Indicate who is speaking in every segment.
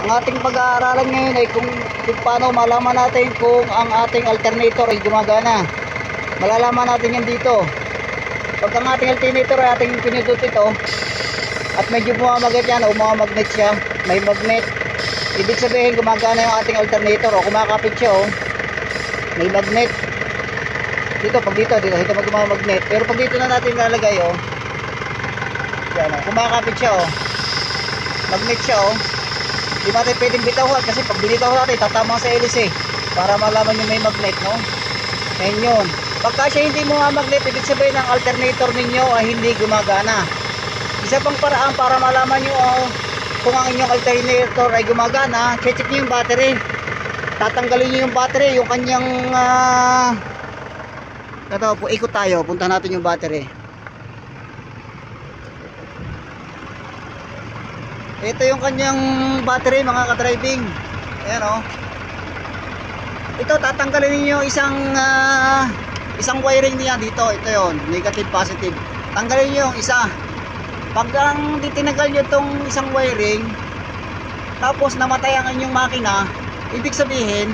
Speaker 1: Ang ating pag-aaralan ngayon ay kung paano malaman natin kung ang ating alternator ay gumagana. Malalaman natin yan dito. Pag ang ating alternator ay ating pinindot ito at medyo bumamagat yan o magnet siya, may magnet, ibig sabihin gumagana yung ating alternator o kumakapit siya o may magnet. Dito, pag dito magmamagnet. Pero pag dito na natin lalagay o, yan o, kumakapit siya o, magnet siya o. Di natin pwedeng bitawan kasi pag binitaw natin tatama sa hélice para malaman nyo may magnet, no? Ngayon yun. Pagka siya hindi mo magnet, ibig sabihin ang alternator ninyo ay hindi gumagana. Isa pang paraan para malaman nyo kung ang inyong alternator ay gumagana, check nyo yung battery. Tatanggalin nyo yung battery, yung kanyang ito, ikot tayo, punta natin yung battery. Ito yung kanyang battery mga ka-driving. Ayan o. Ito tatanggalin niyo isang wiring niya dito. Ito yon, negative positive. Tanggalin niyo yung isa. Pag ang tinagal niyo tong isang wiring, tapos namatay ang inyong makina, ibig sabihin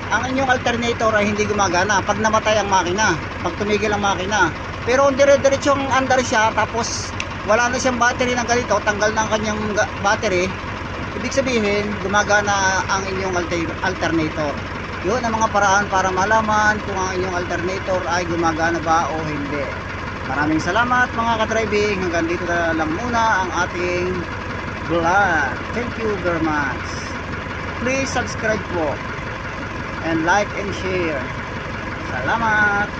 Speaker 1: ang inyong alternator ay hindi gumagana pag namatay ang makina, pag tumigil ang makina. Pero dire-diretsong andar siya, tapos wala na siyang battery ng ganito, tanggal na ang kanyang battery, ibig sabihin gumagana ang inyong alternator. Yun ang mga paraan para malaman kung ang inyong alternator ay gumagana ba o hindi. Maraming salamat mga ka-driving. Hanggang dito na lang muna ang ating vlog. Thank you very much. Please subscribe po and like and share. Salamat.